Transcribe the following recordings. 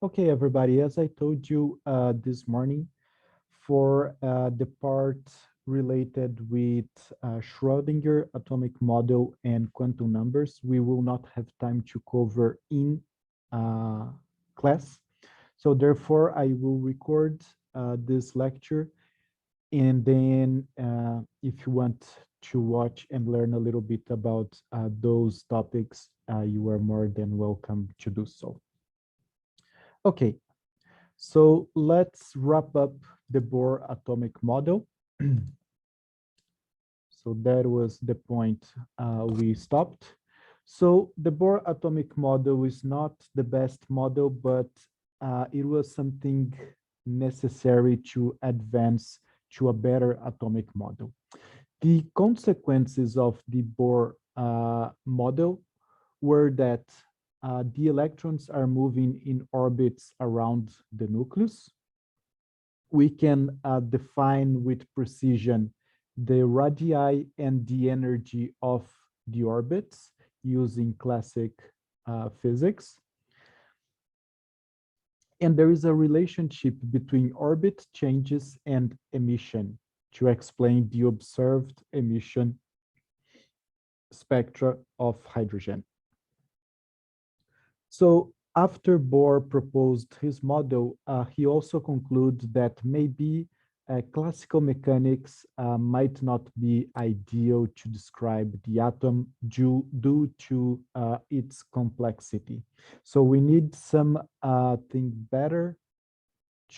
Okay, everybody, as I told you this morning, for the part related with Schrodinger atomic model and quantum numbers, we will not have time to cover in uh, class. So therefore, I will record this lecture, and then if you want to watch and learn a little bit about those topics, you are more than welcome to do so. Okay, so let's wrap up the Bohr atomic model. So that was the point we stopped. So the Bohr atomic model is not the best model, but it was something necessary to advance to a better atomic model. The consequences of the Bohr model were that the electrons are moving in orbits around the nucleus. We can define with precision the radii and the energy of the orbits using classic physics. And there is a relationship between orbit changes and emission to explain the observed emission spectra of hydrogen. So after Bohr proposed his model, he also concluded that maybe classical mechanics might not be ideal to describe the atom due to its complexity. So we need something better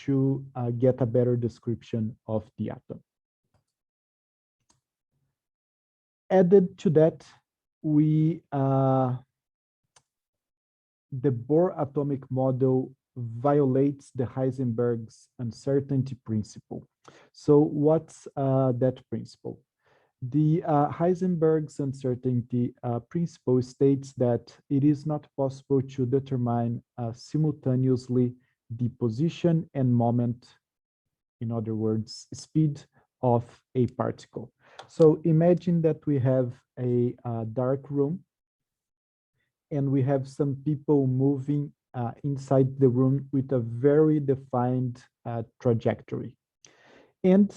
to get a better description of the atom. Added to that, we the Bohr atomic model violates the Heisenberg's uncertainty principle. So what's that principle? The Heisenberg's uncertainty principle states that it is not possible to determine simultaneously the position and moment, in other words, speed of a particle. So imagine that we have a dark room and we have some people moving inside the room with a very defined trajectory. And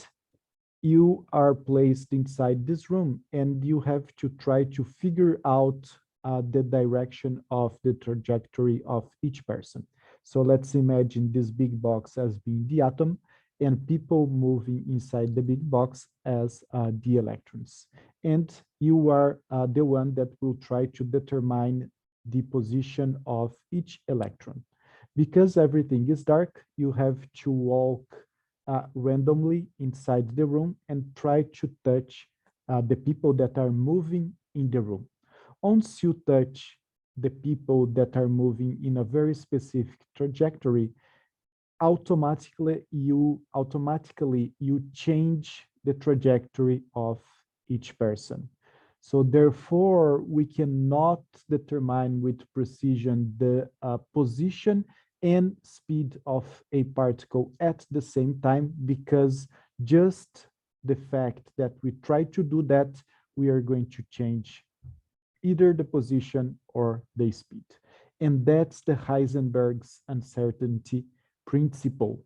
you are placed inside this room and you have to try to figure out the direction of the trajectory of each person. So let's imagine this big box as being the atom and people moving inside the big box as the electrons. And you are the one that will try to determine the position of each electron. Because everything is dark, you have to walk randomly inside the room and try to touch the people that are moving in the room. Once you touch the people that are moving in a very specific trajectory, automatically you change the trajectory of each person. So therefore, we cannot determine with precision the position and speed of a particle at the same time, because just the fact that we try to do that, we are going to change either the position or the speed. And that's the Heisenberg's uncertainty principle.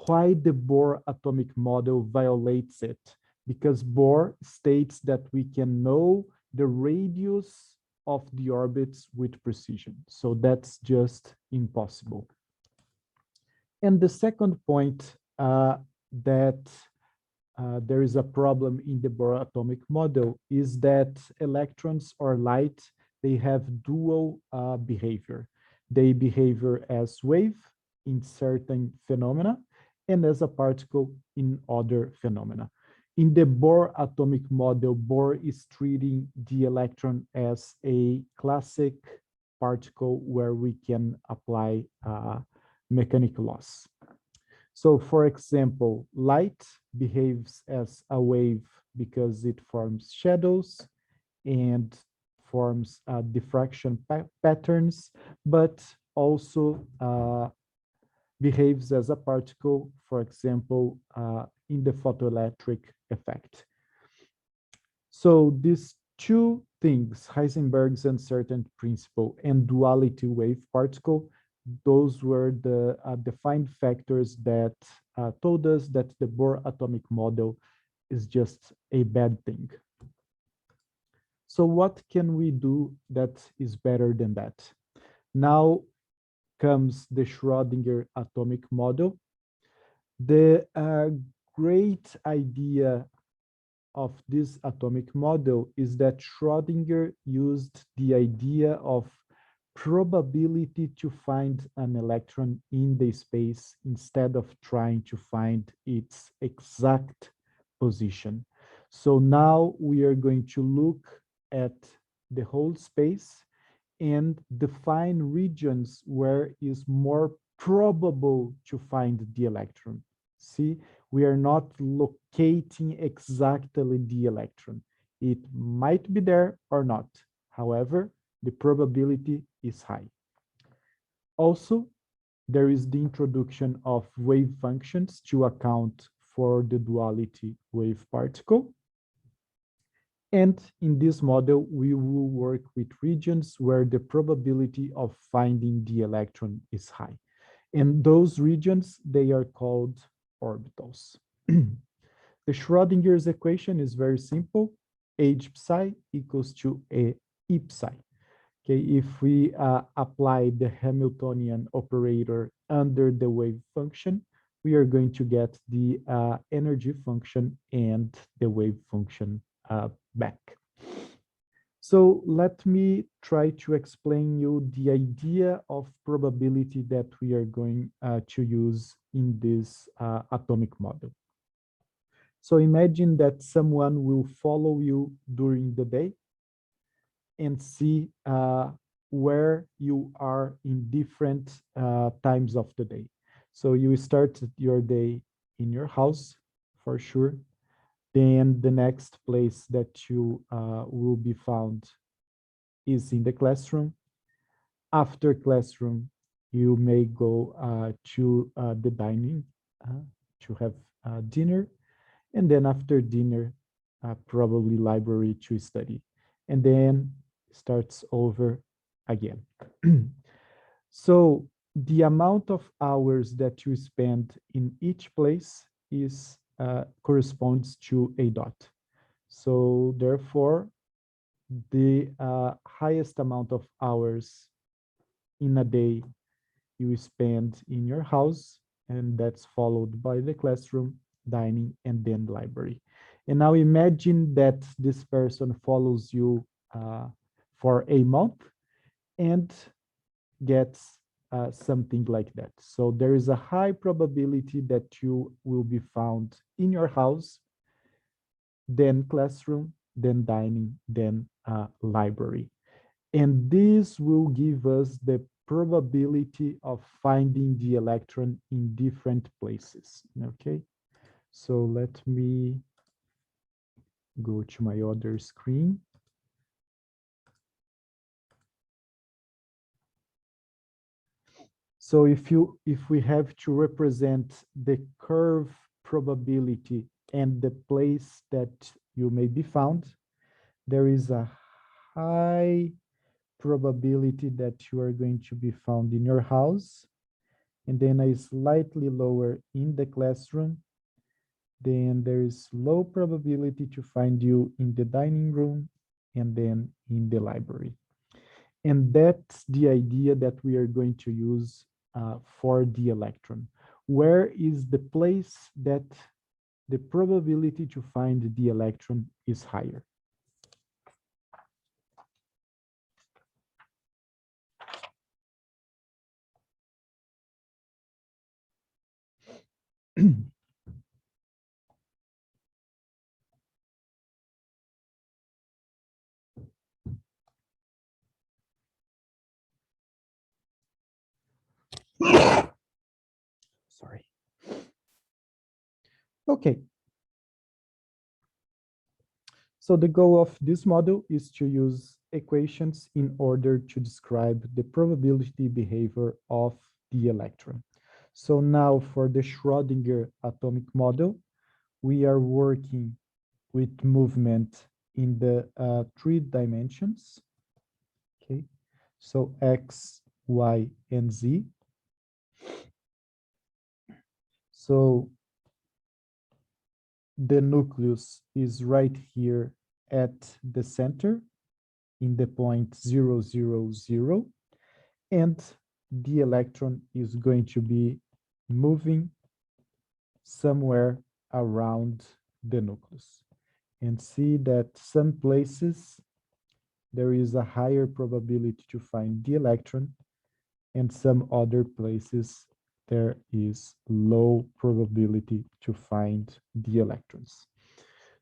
Why the Bohr atomic model violates it? Because Bohr states that we can know the radius of the orbits with precision. So that's just impossible. And the second point that there is a problem in the Bohr atomic model is that electrons or light, they have dual behavior. They behave as wave in certain phenomena and as a particle in other phenomena. In the Bohr atomic model, Bohr is treating the electron as a classic particle where we can apply mechanical laws. So for example, light behaves as a wave because it forms shadows and forms diffraction patterns, but also behaves as a particle, for example, in the photoelectric effect. So these two things, Heisenberg's uncertainty principle and duality wave particle, those were the defined factors that told us that the Bohr atomic model is just a bad thing. So what can we do that is better than that? Now comes the Schrodinger atomic model. The great idea of this atomic model is that Schrodinger used the idea of probability to find an electron in the space instead of trying to find its exact position. So now we are going to look at the whole space and define regions where is more probable to find the electron. See, we are not locating exactly the electron. It might be there or not. However, the probability is high. Also, there is the introduction of wave functions to account for the duality wave-particle. And in this model, we will work with regions where the probability of finding the electron is high. And those regions, they are called orbitals. The Schrodinger's equation is very simple. H psi equals to E psi. Okay, if we apply the Hamiltonian operator under the wave function, we are going to get the energy function and the wave function back. So let me try to explain you the idea of probability that we are going to use in this atomic model. So imagine that someone will follow you during the day and see where you are in different times of the day. So you start your day in your house, for sure. Then the next place that you will be found is in the classroom. After classroom, you may go to the dining to have dinner. And then after dinner, probably library to study. And then starts over again. So the amount of hours that you spend in each place is corresponds to a dot. So therefore, the highest amount of hours in a day you spend in your house, and that's followed by the classroom, dining, and then library. And now imagine that this person follows you for a month and gets something like that. So there is a high probability that you will be found in your house, then classroom, then dining, then library. And this will give us the probability of finding the electron in different places, okay? So let me go to my other screen. So if we have to represent the curve probability and the place that you may be found, there is a high probability that you are going to be found in your house, and then a slightly lower in the classroom. Then there is low probability to find you in the dining room and then in the library. And that's the idea that we are going to use for the electron. Where is the place that the probability to find the electron is higher? Sorry. Okay. So the goal of this model is to use equations in order to describe the probability behavior of the electron. So now for the Schrodinger atomic model, we are working with movement in the 3 dimensions. Okay, so x Y, and Z. So the nucleus is right here at the center in the point 0, 0, 0, and the electron is going to be moving somewhere around the nucleus. And see that some places there is a higher probability to find the electron, and some other places there is low probability to find the electrons.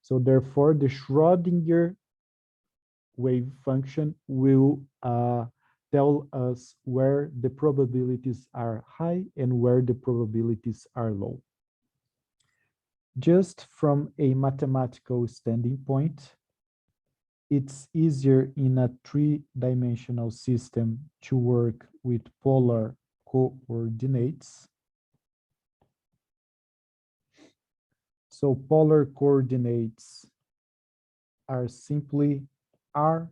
So therefore, the Schrodinger wave function will tell us where the probabilities are high and where the probabilities are low. Just from a mathematical standing point, it's easier in a three-dimensional system to work with polar coordinates. So polar coordinates are simply r,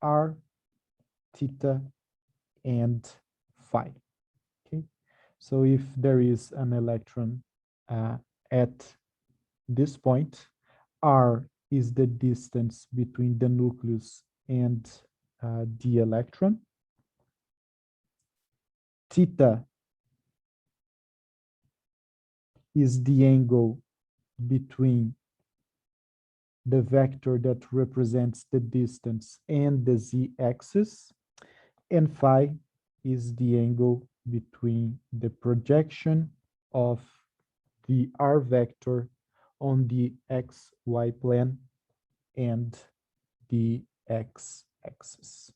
r, theta, and phi. Okay, so if there is an electron at this point, r is the distance between the nucleus and the electron. Theta is the angle between the vector that represents the distance and the z-axis, and phi is the angle between the projection of the r vector on the xy plane and the x-axis.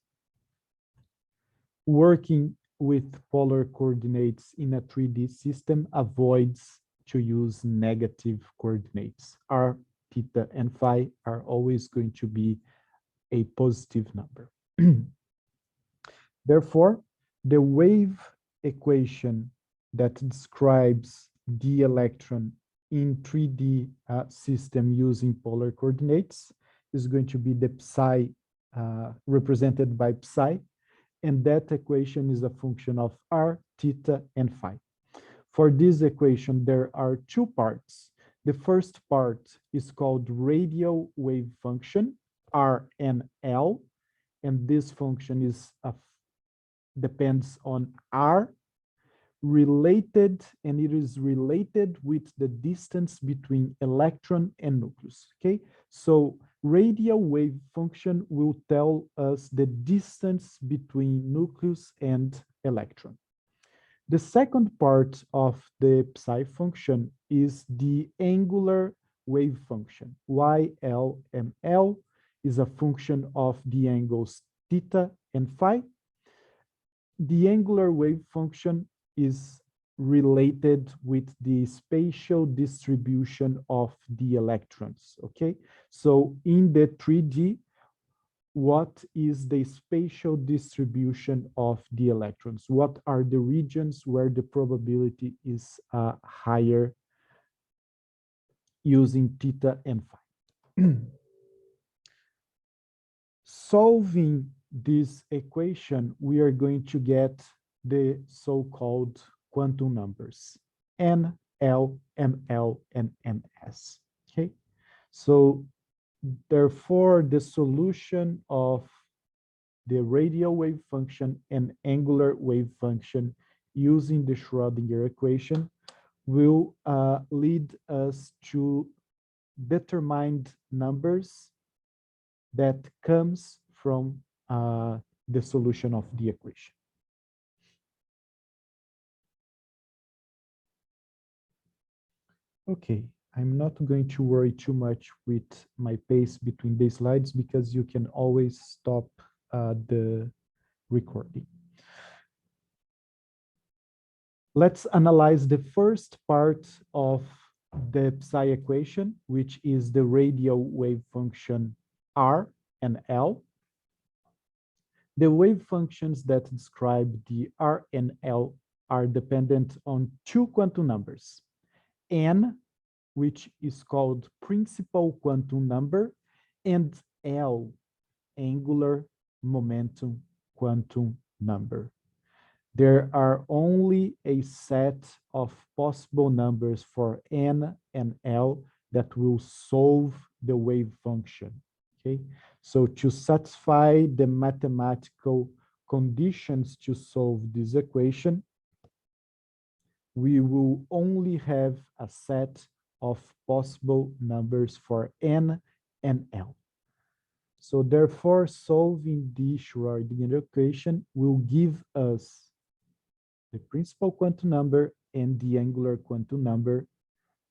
Working with polar coordinates in a 3D system avoids to use negative coordinates. R, theta, and phi are always going to be a positive number. Therefore, the wave equation that describes the electron in 3D system using polar coordinates is going to be the psi represented by psi, and that equation is a function of r, theta, and phi. For this equation, there are two parts. The first part is called radial wave function, r and l, and this function is depends on r related, and it is related with the distance between electron and nucleus. Okay, so radial wave function will tell us the distance between nucleus and electron. The second part of the psi function is the angular wave function. Y, L, and L is a function of the angles theta and phi. The angular wave function is related with the spatial distribution of the electrons, okay? So in the 3D, what is the spatial distribution of the electrons? What are the regions where the probability is higher using theta and phi? Solving this equation, we are going to get the so-called quantum numbers, n, l, ml, and ms, okay? So therefore, the solution of the radial wave function and angular wave function using the Schrodinger equation will lead us to determined numbers that comes from the solution of the equation. Okay, I'm not going to worry too much with my pace between these slides because you can always stop the recording. Let's analyze the first part of the psi equation, which is the radial wave function R and L. The wave functions that describe the R and L are dependent on two quantum numbers, n, which is called principal quantum number, and L, angular momentum quantum number. There are only a set of possible numbers for n and L that will solve the wave function. Okay, so to satisfy the mathematical conditions to solve this equation, we will only have a set of possible numbers for n and L. So therefore, solving the Schrodinger equation will give us the principal quantum number and the angular quantum number,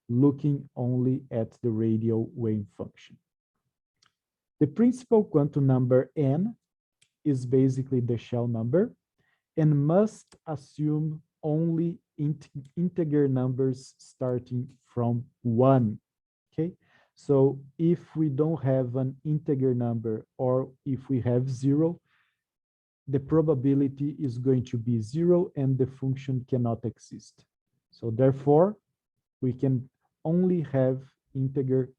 looking only at the radial wave function. The principal quantum number n is basically the shell number and must assume only integer numbers starting from 1. Okay, so if we don't have an integer number, or if we have 0, the probability is going to be 0 and the function cannot exist. So therefore, we can only have integer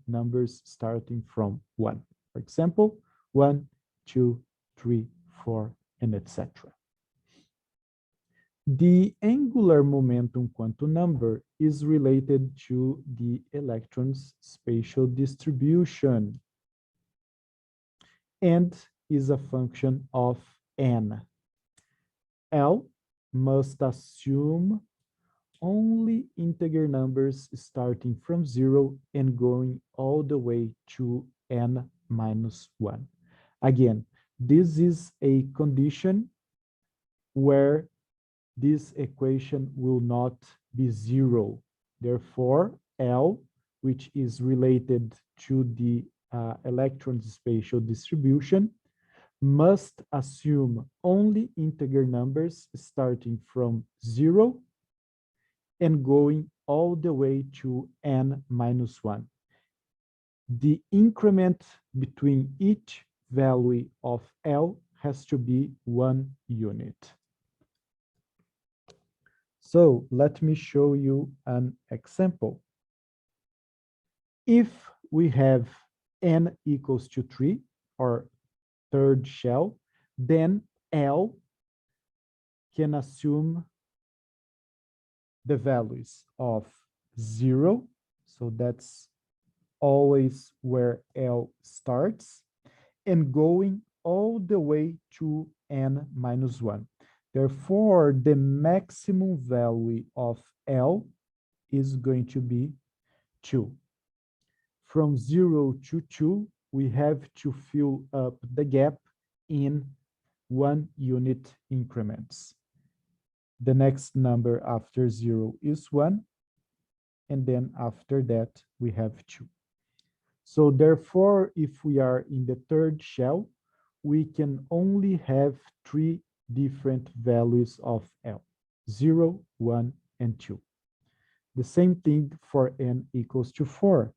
numbers starting from 1. For example, 1, 2, 3, 4, and etc. The angular momentum quantum number is related to the electron's spatial distribution and is a function of n. L must assume only integer numbers starting from 0 and going all the way to n minus 1. Again, this is a condition where this equation will not be 0. Therefore, L, which is related to the electron's spatial distribution, must assume only integer numbers starting from 0 and going all the way to n minus 1. The increment between each value of L has to be 1 unit. So let me show you an example. If we have n equals to 3, or third shell, then L can assume the values of 0. So that's always where L starts, and going all the way to n minus 1. Therefore, the maximum value of L is going to be 2. From 0 to 2, we have to fill up the gap in 1 unit increments. The next number after 0 is 1, and then after that, we have 2. So therefore, if we are in the third shell, we can only have 3 different values of L, 0, 1, and 2. The same thing for n equals to 4.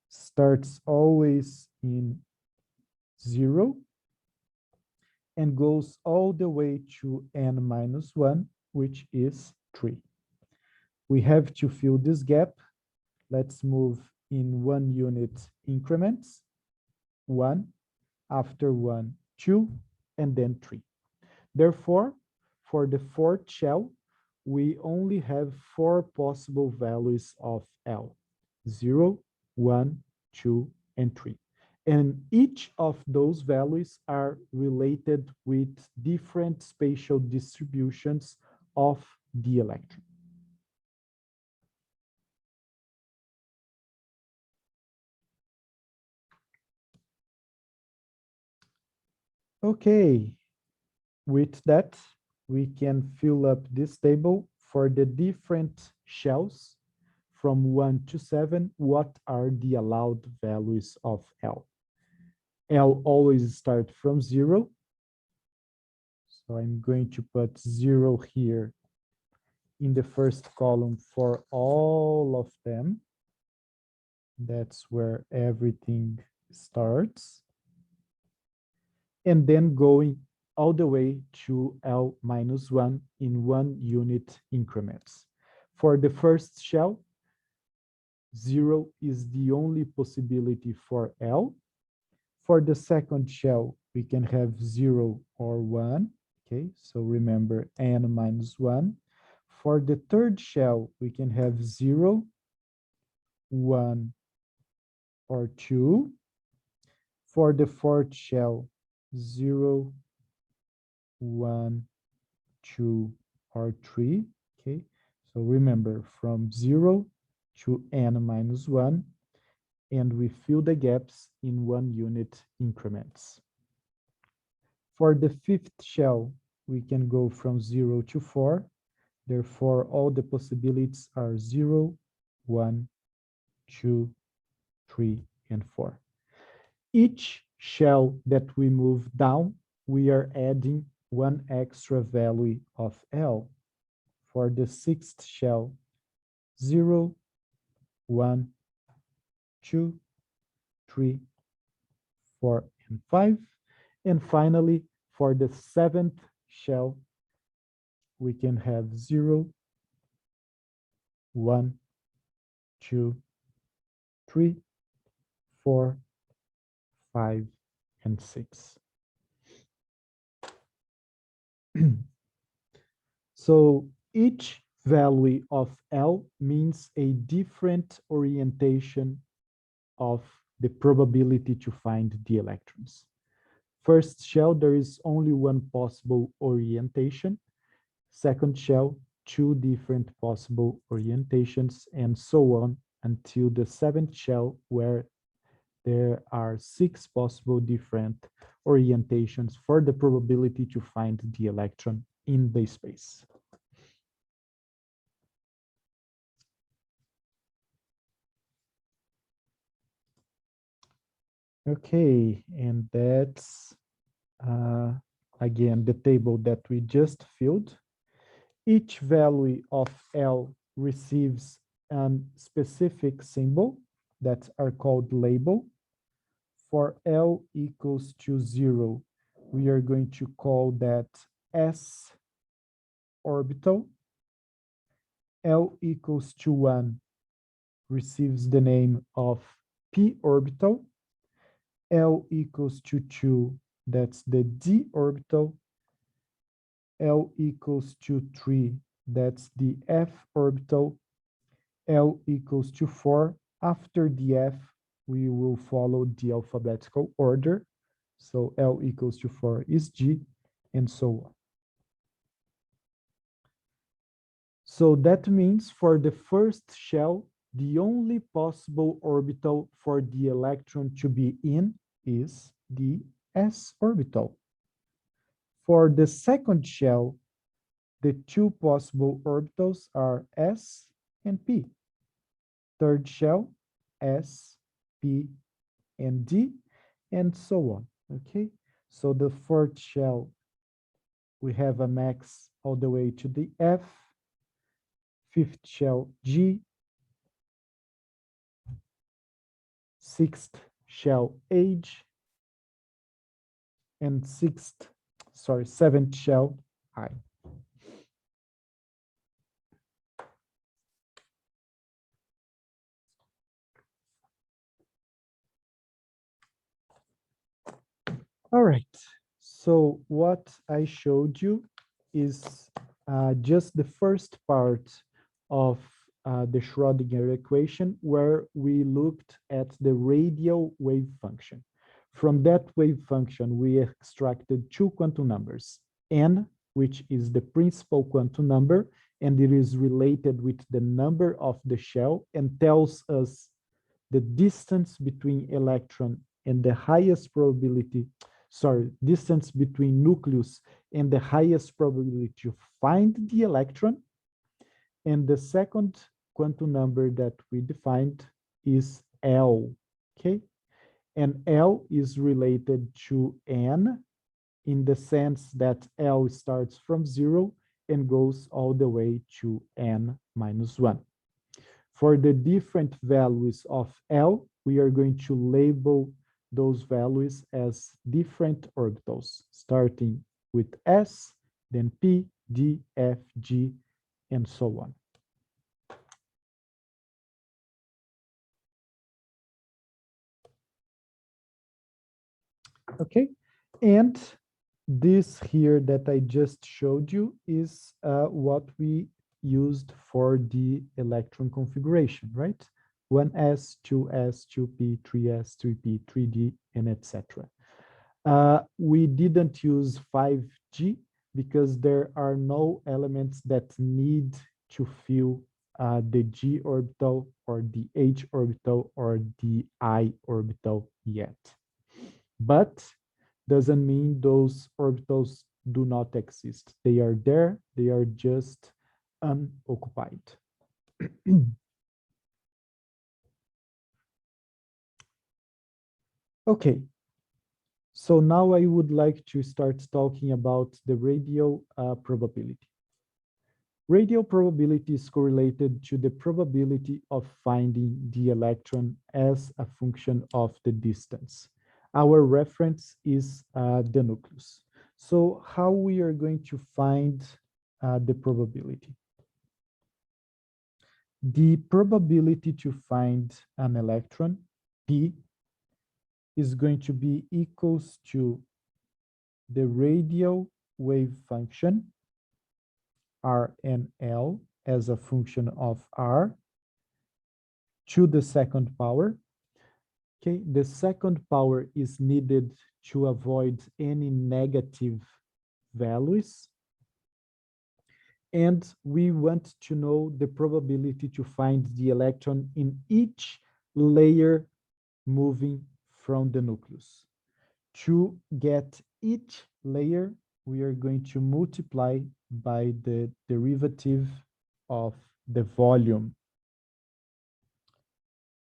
Starts always in 0 and goes all the way to n minus 1, which is 3. We have to fill this gap. Let's move in 1 unit increments. 1, after 1, 2, and then 3. Therefore, for the fourth shell, we only have 4 possible values of L, 0, 1, 2, and 3. And each of those values are related with different spatial distributions of the electron. Okay, with that, we can fill up this table for the different shells from 1 to 7. What are the allowed values of L? L always start from 0. So I'm going to put 0 here in the first column for all of them. That's where everything starts. And then going all the way to L minus 1 in 1 unit increments. For the first shell, 0 is the only possibility for L. For the second shell, we can have 0 or 1. Okay, so remember n minus 1. For the third shell, we can have 0, 1, or 2. For the fourth shell, 0, 1, 2, or 3. Okay, so remember from 0 to n minus 1, and we fill the gaps in 1 unit increments. For the fifth shell, we can go from 0 to 4. Therefore, all the possibilities are 0, 1, 2, 3, and 4. Each shell that we move down, we are adding one extra value of L. For the sixth shell, 0, 1, 2, 3, 4, and 5. And finally, for the seventh shell, we can have 0, 1, 2, 3, 4, 5, and 6. So each value of L means a different orientation of the probability to find the electrons. First shell, there is only one possible orientation. Second shell, two different possible orientations, and so on until the seventh shell, where there are 6 possible different orientations for the probability to find the electron in the space. Okay, and that's again the table that we just filled. Each value of L receives a specific symbol that are called label. For L equals to 0, we are going to call that S orbital. L equals to 1 receives the name of p orbital. L equals to 2, that's the d orbital. L equals to 3, that's the f orbital. L equals to 4, after the f, we will follow the alphabetical order. So L equals to 4 is G, and so on. So that means for the first shell, the only possible orbital for the electron to be in is the s orbital. For the second shell, the two possible orbitals are s and p. Third shell, s, p, and d, and so on, okay? So the fourth shell, we have a max all the way to the f. Fifth shell, G. Sixth shell, H. And seventh shell, I. All right, so what I showed you is just the first part of the Schrodinger equation, where we looked at the radial wave function. From that wave function, we extracted two quantum numbers, n, which is the principal quantum number, and it is related with the number of the shell and tells us the distance between electron and the highest probability, distance between nucleus and the highest probability to find the electron. And the second quantum number that we defined is L, okay? And L is related to N in the sense that L starts from 0 and goes all the way to N minus 1. For the different values of L, we are going to label those values as different orbitals, starting with S, then P, D, F, G, and so on. Okay, and this here that I just showed you is what we used for the electron configuration, right? 1s, 2s, 2p, 3s, 3p, 3d, and etc. We didn't use 5G because there are no elements that need to fill the g orbital or the h orbital or the I orbital yet. But doesn't mean those orbitals do not exist. They are there, they are just unoccupied. Okay, so now I would like to start talking about the radial probability. Radial probability is correlated to the probability of finding the electron as a function of the distance. Our reference is the nucleus. So how we are going to find the probability? The probability to find an electron, P, is going to be equals to the radial wave function, R and L, as a function of R, to the second power. Okay, the second power is needed to avoid any negative values. And we want to know the probability to find the electron in each layer moving from the nucleus. To get each layer, we are going to multiply by the derivative of the volume.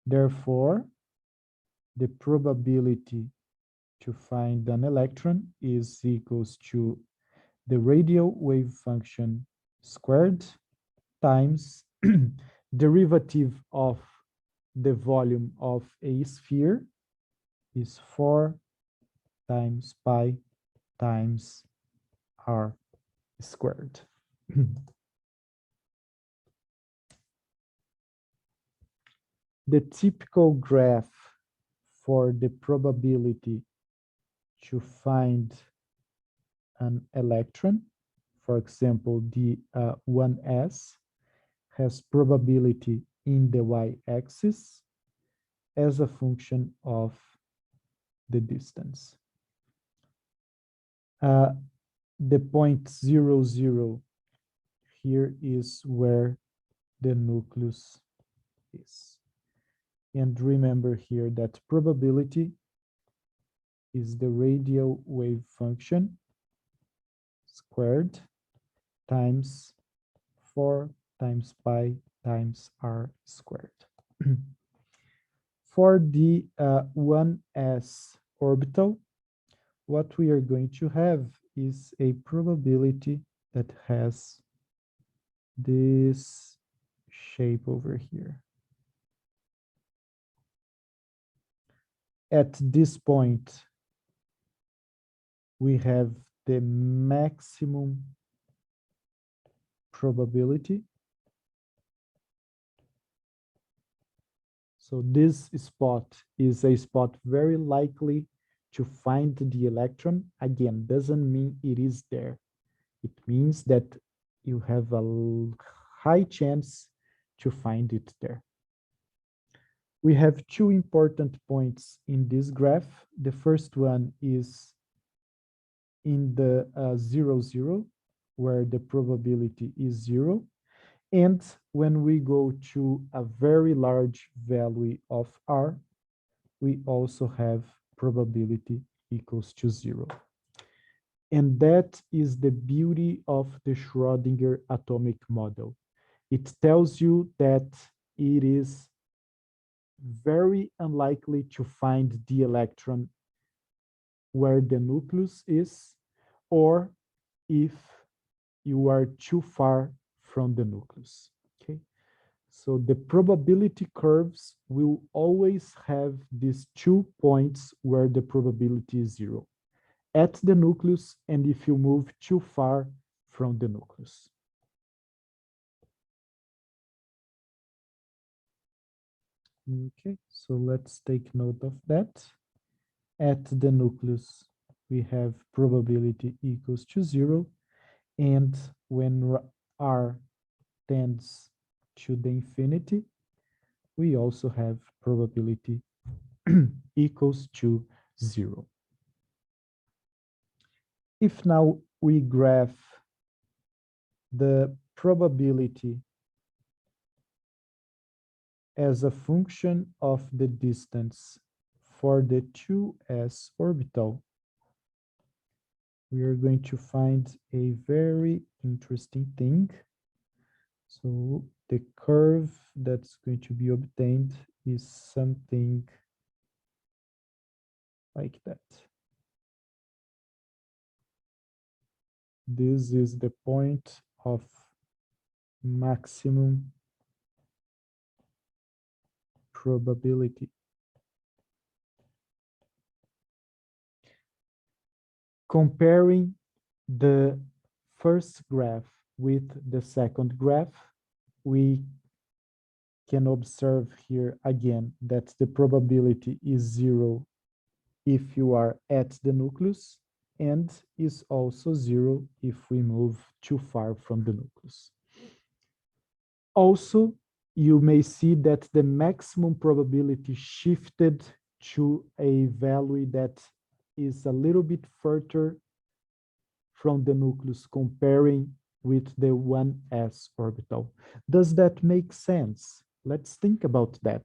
Therefore, the probability to find an electron is equals to the radial wave function squared times derivative of the volume of a sphere is 4 times pi times r squared. The typical graph for the probability to find an electron, for example, the 1s, has probability in the y-axis as a function of the distance. The point 0, 0 here is where the nucleus is. And remember here that probability is the radial wave function squared times 4 times pi times r squared. For the 1s orbital, what we are going to have is a probability that has this shape over here. At this point, we have the maximum probability. So this spot is a spot very likely to find the electron. Again, doesn't mean it is there. It means that you have a high chance to find it there. We have two important points in this graph. The first one is in the 0, 0, where the probability is 0. And when we go to a very large value of r, we also have probability equals to 0. And that is the beauty of the Schrodinger atomic model. It tells you that it is very unlikely to find the electron where the nucleus is, or if you are too far from the nucleus. Okay, so the probability curves will always have these 2 points where the probability is 0, at the nucleus and if you move too far from the nucleus. Okay, so let's take note of that. at the nucleus, we have probability equals to 0. And when R tends to the infinity, we also have probability equals to 0. If now we graph the probability as a function of the distance for the 2s orbital, we are going to find a very interesting thing. So the curve that's going to be obtained is something like that. This is the point of maximum probability. Comparing the first graph with the second graph, we can observe here again that the probability is 0 if you are at the nucleus, and is also 0 if we move too far from the nucleus. Also, you may see that the maximum probability shifted to a value that is a little bit further from the nucleus comparing with the 1s orbital. Does that make sense? Let's think about that.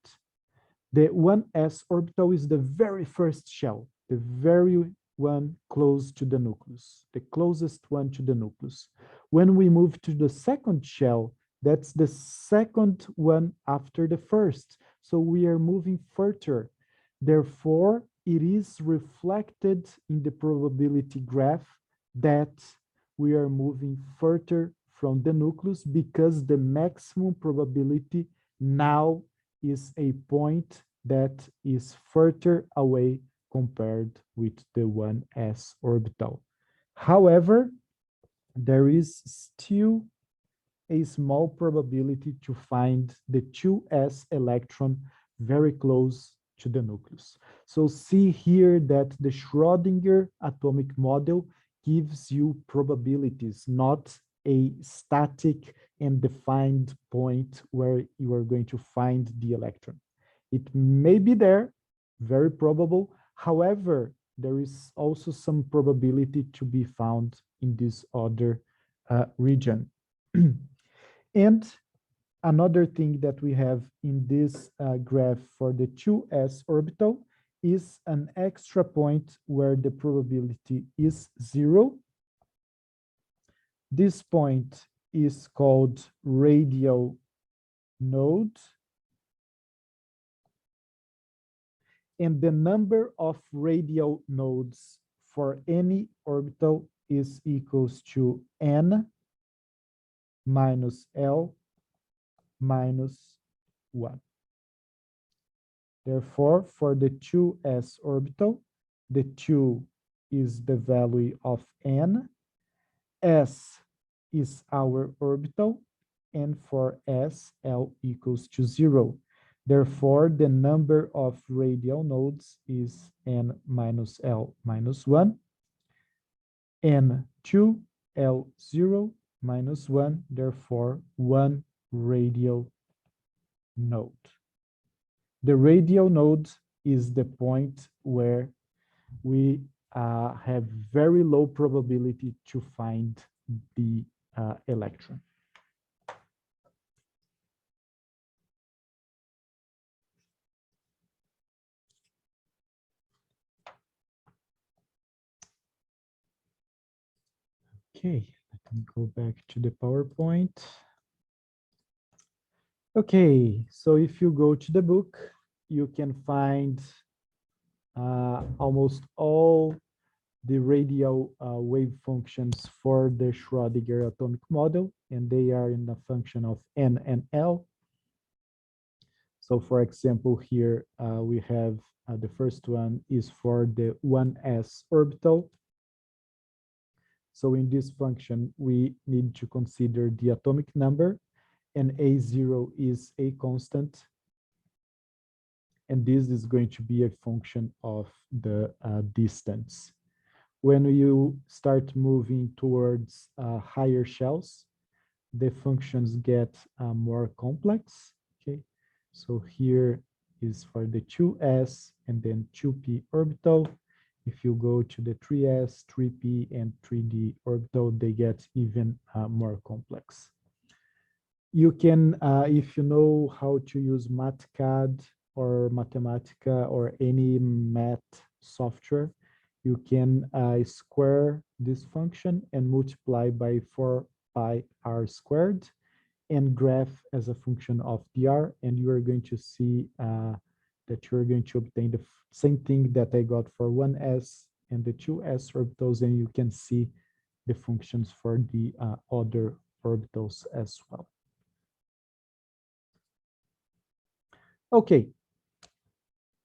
The 1s orbital is the very first shell, the very one close to the nucleus, the closest one to the nucleus. When we move to the second shell, that's the second one after the first. So we are moving further. Therefore, it is reflected in the probability graph that we are moving further from the nucleus because the maximum probability now is a point that is further away compared with the 1s orbital. However, there is still a small probability to find the 2s electron very close to the nucleus. So see here that the Schrodinger atomic model gives you probabilities, not a static and defined point where you are going to find the electron. It may be there, very probable. However, there is also some probability to be found in this other region. And another thing that we have in this graph for the 2s orbital is an extra point where the probability is 0. This point is called radial node. And the number of radial nodes for any orbital is equals to n minus L minus 1. Therefore, for the 2s orbital, the 2 is the value of n, s is our orbital, and for s, L equals to 0. Therefore, the number of radial nodes is n minus L minus 1, n2, L0 minus 1, therefore 1 radial node. The radial node is the point where we have very low probability to find the electron. Okay, let me go back to the PowerPoint. Okay, so if you go to the book, you can find almost all the radial wave functions for the Schrodinger atomic model, and they are in the function of n and L. So for example, here we have the first one is for the 1s orbital. So in this function, we need to consider the atomic number, and A0 is a constant. and this is going to be a function of the distance. When you start moving towards higher shells, the functions get more complex, okay? So here is for the 2s and then 2p orbital. If you go to the 3s, 3p, and 3d orbital, they get even more complex. You can, if you know how to use MathCAD or Mathematica or any math software, you can square this function and multiply by 4 pi r squared and graph as a function of dr, and you are going to see that you're going to obtain the same thing that I got for 1s and the 2s orbitals, and you can see the functions for the other orbitals as well. Okay,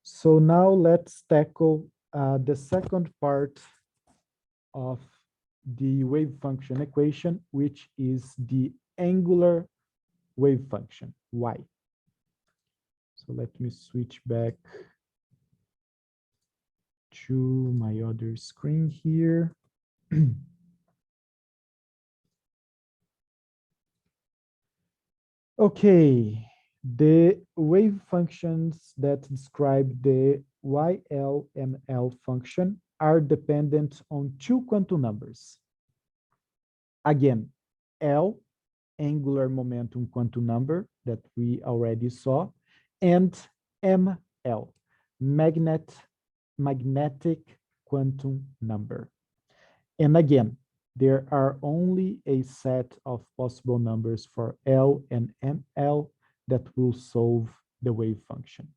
so now let's tackle the second part of the wave function equation, which is the angular wave function, y. So let me switch back to my other screen here. Okay, the wave functions that describe the YL and L function are dependent on two quantum numbers. Again, L, angular momentum quantum number that we already saw, and ML, magnetic quantum number. And again, there are only a set of possible numbers for L and ML that will solve the wave function.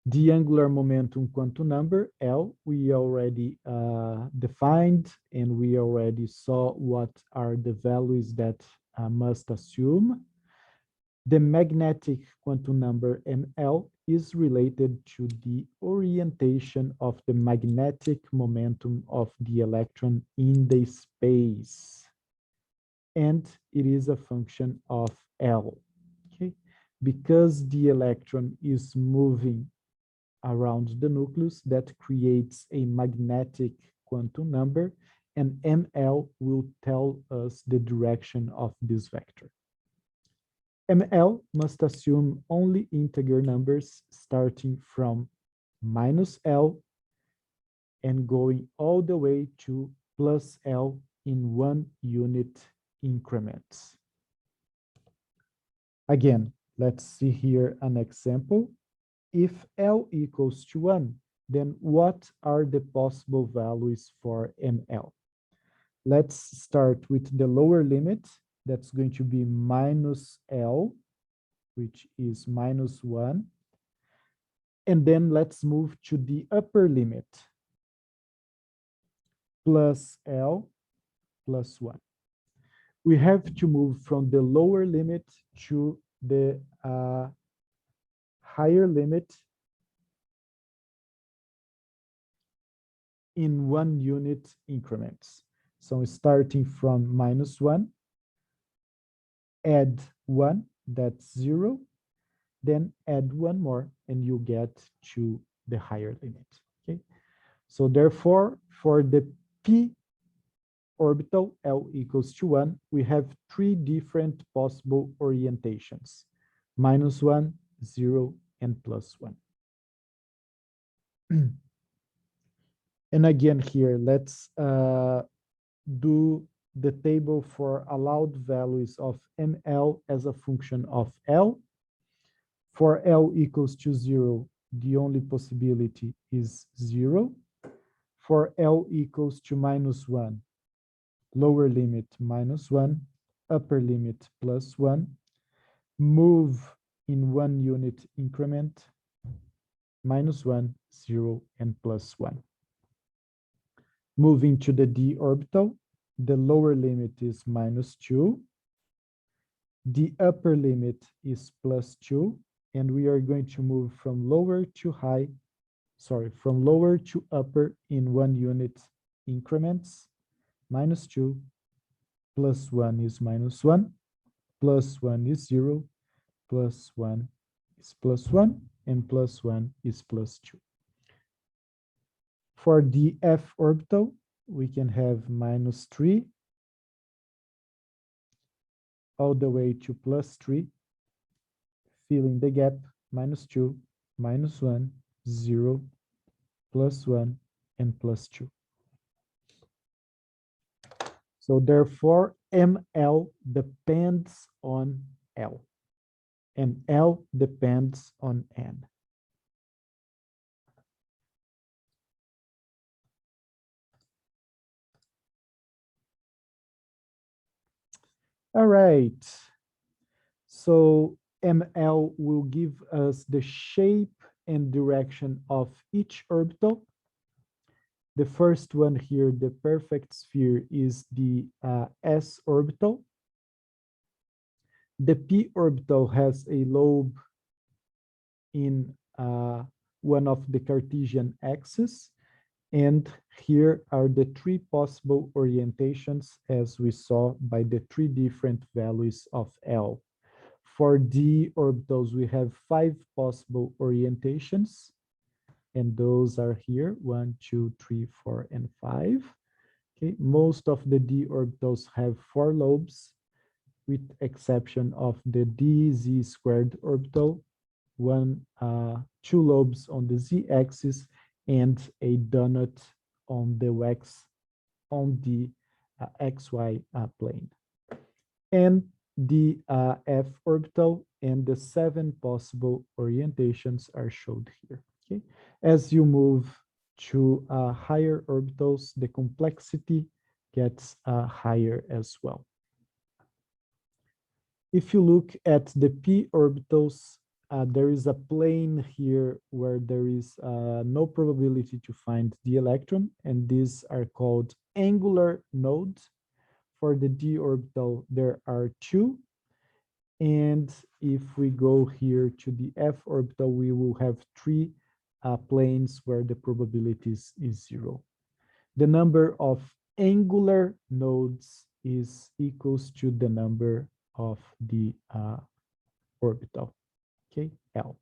The angular momentum quantum number, L, we already defined, and we already saw what are the values that must assume. The magnetic quantum number, ML, is related to the orientation of the magnetic momentum of the electron in the space. And it is a function of L, okay? Because the electron is moving around the nucleus, that creates a magnetic quantum number, and ML will tell us the direction of this vector. ML must assume only integer numbers starting from -L and going all the way to +L in 1 unit increments. Again, let's see here an example. If L equals to 1, then what are the possible values for ML? Let's start with the lower limit. That's going to be -L, which is -1. And then let's move to the upper limit, +L +1. We have to move from the lower limit to the higher limit in 1 unit increments. So starting from -1, add 1, that's 0, then add 1 more, and you get to the higher limit, okay? So therefore, for the p orbital, L equals to 1, we have 3 different possible orientations, -1, 0, and +1. And again here, let's do the table for allowed values of ML as a function of L. For L equals to 0, the only possibility is 0. For L equals to -1, lower limit -1, upper limit +1, move in 1 unit increment, -1, 0, and +1. Moving to the d orbital, the lower limit is -2, the upper limit is +2, and we are going to move from lower to upper in 1 unit increments, -2, +1 is -1, +1 is 0, +1 is +1, and +1 is +2. For the f orbital, we can have -3 all the way to +3, filling the gap, -2, -1, 0, +1, and +2. So therefore, ML depends on L, and L depends on N. All right. So ML will give us the shape and direction of each orbital. The first one here, the perfect sphere, is the S orbital. The p orbital has a lobe in one of the Cartesian axes. And here are the three possible orientations as we saw by the three different values of L. For d orbitals, we have 5 possible orientations. And those are here, 1, 2, 3, 4, and 5. Okay, most of the d orbitals have 4 lobes, with exception of the dz squared orbital, 2 lobes on the z-axis, and a donut on the xy plane. And the f orbital and the 7 possible orientations are showed here. Okay, as you move to higher orbitals, the complexity gets higher as well. If you look at the p orbitals, there is a plane here where there is no probability to find the electron, and these are called angular nodes. For the d orbital, there are 2. And if we go here to the f orbital, we will have 3 planes where the probability is 0. The number of angular nodes is equals to the number of the orbital, okay, L.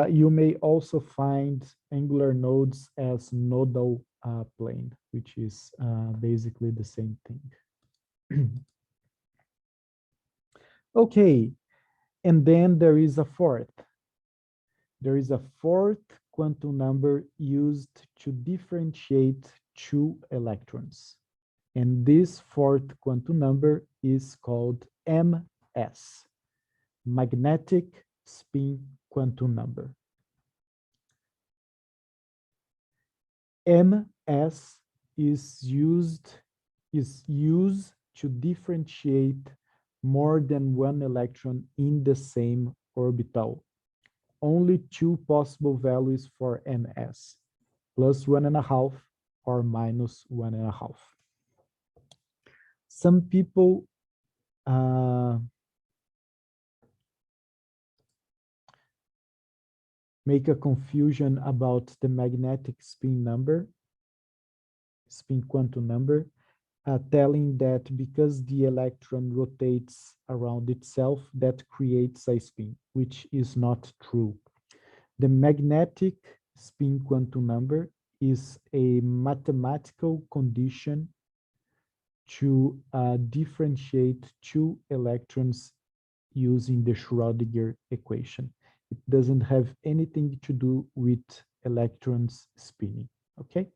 You may also find angular nodes as nodal plane, which is basically the same thing. Okay, and then there is a fourth. There is a fourth quantum number used to differentiate 2 electrons. And this fourth quantum number is called MS, magnetic spin quantum number. MS is used to differentiate more than 1 electron in the same orbital. Only 2 possible values for MS, +1.5 or -1.5. Some people make a confusion about the magnetic spin quantum number, telling that because the electron rotates around itself, that creates a spin, which is not true. The magnetic spin quantum number is a mathematical condition to differentiate 2 electrons using the Schrodinger equation. It doesn't have anything to do with electrons spinning, okay?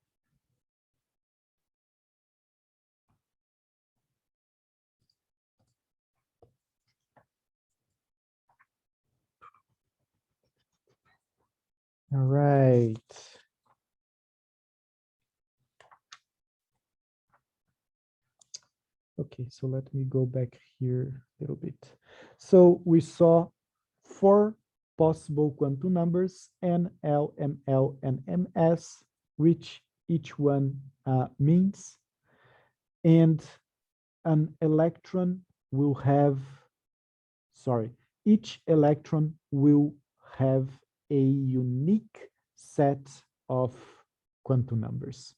All right. Okay, so let me go back here a little bit. So we saw 4 possible quantum numbers, N, L, ML, and MS, which each one means. And an electron will have, each electron will have a unique set of quantum numbers.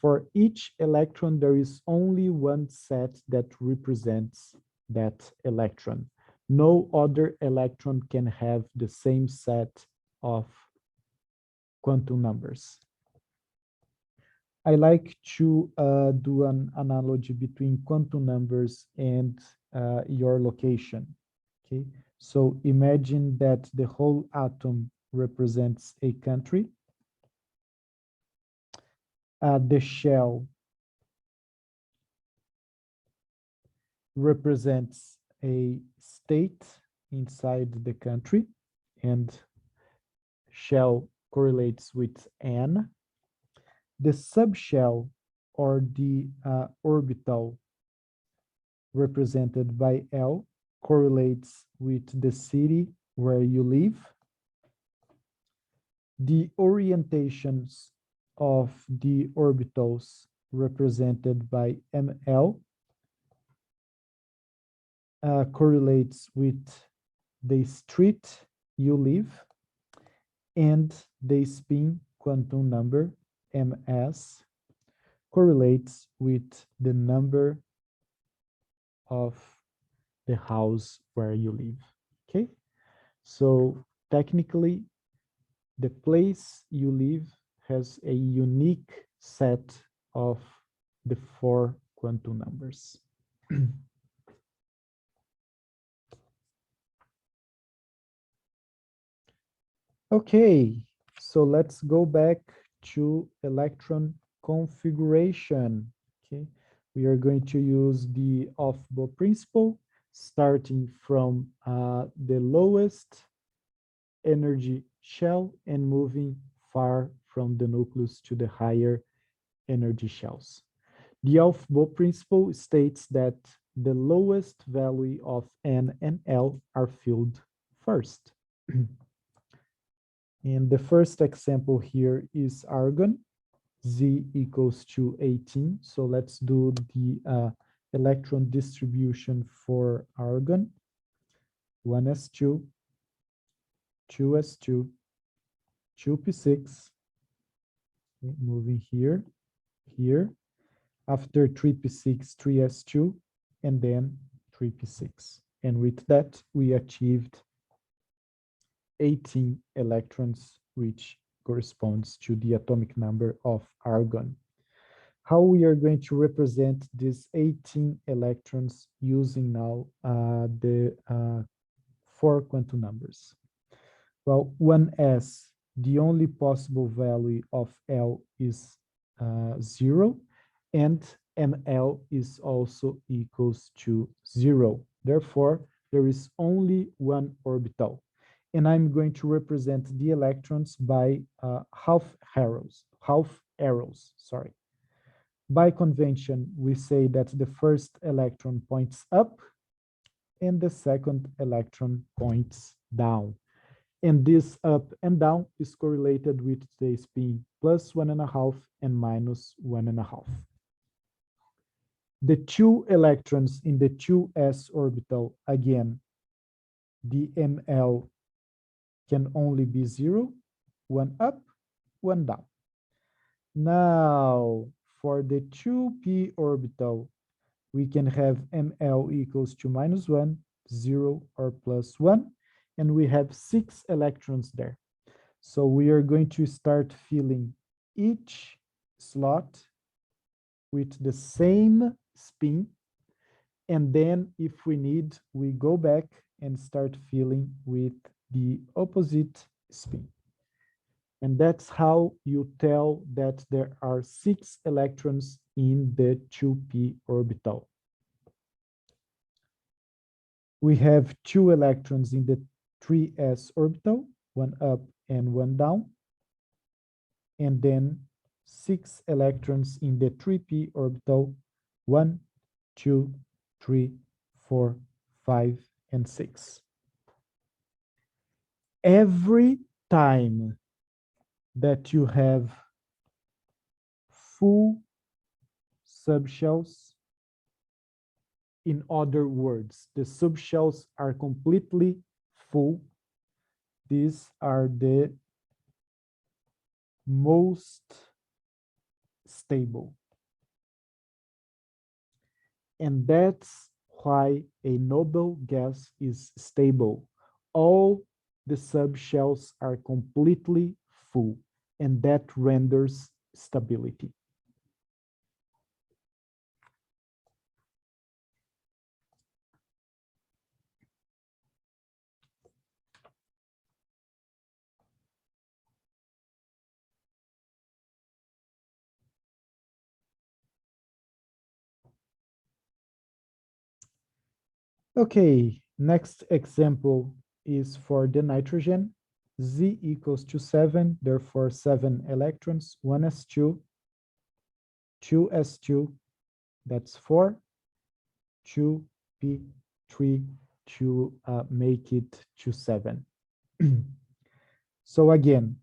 For each electron, there is only one set that represents that electron. No other electron can have the same set of quantum numbers. I like to do an analogy between quantum numbers and your location. Okay, so imagine that the whole atom represents a country. The shell represents a state inside the country, and shell correlates with N. The subshell or the orbital represented by L correlates with the city where you live. The orientations of the orbitals represented by ML correlates with the street you live, and the spin quantum number MS correlates with the number of the house where you live. Okay, so technically the place you live has a unique set of the 4 quantum numbers. Okay, so let's go back to electron configuration. Okay, we are going to use the off-bow principle, starting from the lowest energy shell and moving far from the nucleus to the higher energy shells. The off-bow principle states that the lowest value of N and L are filled first. And the first example here is argon, Z equals to 18. So let's do the electron distribution for argon. 1s2, 2s2, 2p6, okay, moving here, here. After 3p6, 3s2, and then 3p6. And with that, we achieved 18 electrons, which corresponds to the atomic number of argon. How we are going to represent these 18 electrons using now the 4 quantum numbers? Well, 1s, the only possible value of L is 0, and ML is also equals to 0. Therefore, there is only one orbital. And I'm going to represent the electrons by half arrows, sorry. By convention, we say that the first electron points up and the second electron points down. And this up and down is correlated with the spin plus 1.5 and minus 1.5. The 2 electrons in the 2s orbital, again, the ML can only be 0, 1 up, 1 down. Now, for the 2p orbital, we can have ML equals to minus 1, 0, or plus 1, and we have 6 electrons there. So we are going to start filling each slot with the same spin, and then if we need, we go back and start filling with the opposite spin. And that's how you tell that there are 6 electrons in the 2p orbital. We have 2 electrons in the 3s orbital, 1 up and 1 down, and then 6 electrons in the 3p orbital, 1, 2, 3, 4, 5, and 6. Every time that you have full subshells, in other words, the subshells are completely full, these are the most stable. And that's why a noble gas is stable. All the subshells are completely full, and that renders stability. Okay, next example is for the nitrogen. Z equals to 7, therefore 7 electrons, 1s2, 2s2, that's 4, 2p3 to make it to 7. So again,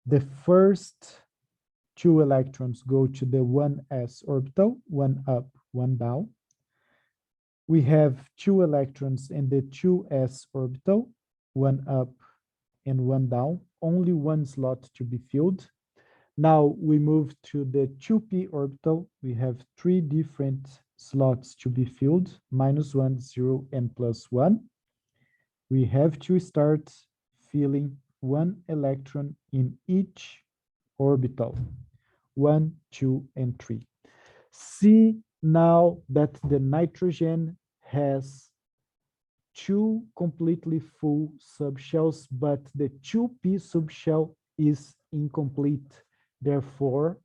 the first 2 electrons go to the 1s orbital, 1 up, 1 down. We have 2 electrons in the 2s orbital, 1 up and 1 down, only 1 slot to be filled. Now we move to the 2p orbital. We have 3 different slots to be filled, -1, 0, and +1. We have to start filling 1 electron in each orbital, 1, 2, and 3. See now that the nitrogen has 2 completely full subshells, but the 2p subshell is incomplete. Therefore,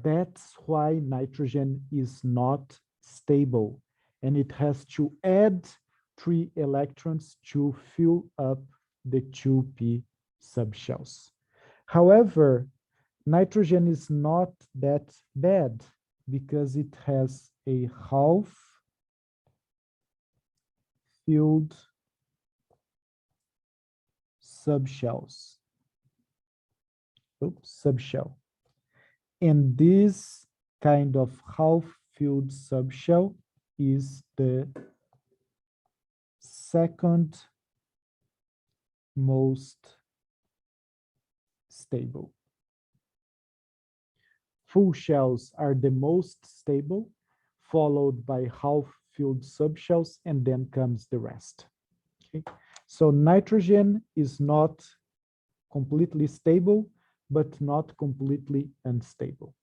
that's why nitrogen is not stable, and it has to add 3 electrons to fill up the 2p subshells. However, nitrogen is not that bad because it has a half filled subshells. Subshell. And this kind of half-filled subshell is the second most stable. Full shells are the most stable, followed by half-filled subshells, and then comes the rest. Okay? So nitrogen is not completely stable, but not completely unstable.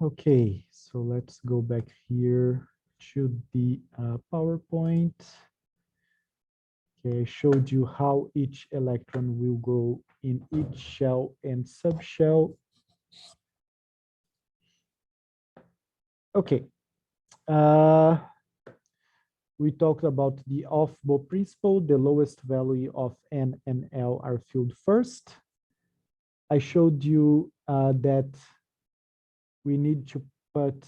Okay, so let's go back here to the PowerPoint. Okay, I showed you how each electron will go in each shell and subshell. Okay, we talked about the off-bow principle. The lowest value of N and L are filled first. I showed you that we need to put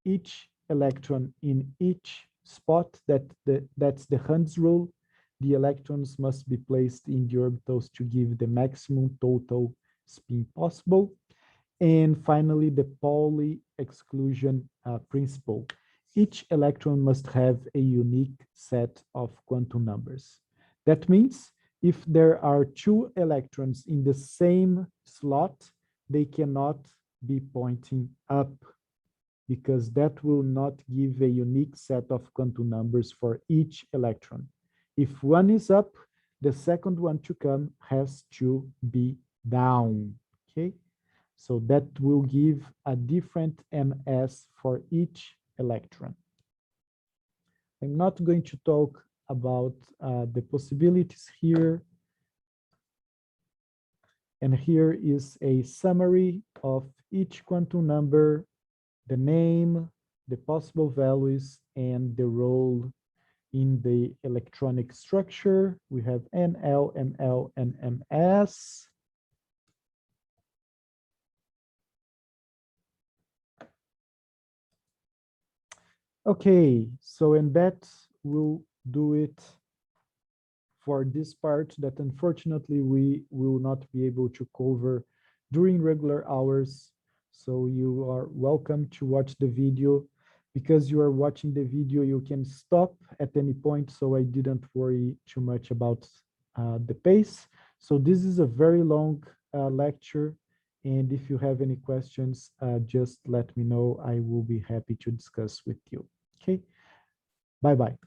each electron in each spot. That's the Hund's rule. The electrons must be placed in the orbitals to give the maximum total spin possible. And finally, the Pauli exclusion principle. Each electron must have a unique set of quantum numbers. That means if there are 2 electrons in the same slot, they cannot be pointing up because that will not give a unique set of quantum numbers for each electron. If one is up, the second one to come has to be down, okay? So that will give a different MS for each electron. I'm not going to talk about the possibilities here. And here is a summary of each quantum number, the name, the possible values, and the role in the electronic structure. We have NL, ML, and MS. Okay, so and that will do it for this part that unfortunately we will not be able to cover during regular hours. So you are welcome to watch the video. Because you are watching the video, you can stop at any point, so I didn't worry too much about the pace. So this is a very long lecture. And if you have any questions, just let me know. I will be happy to discuss with you. Okay. Bye bye.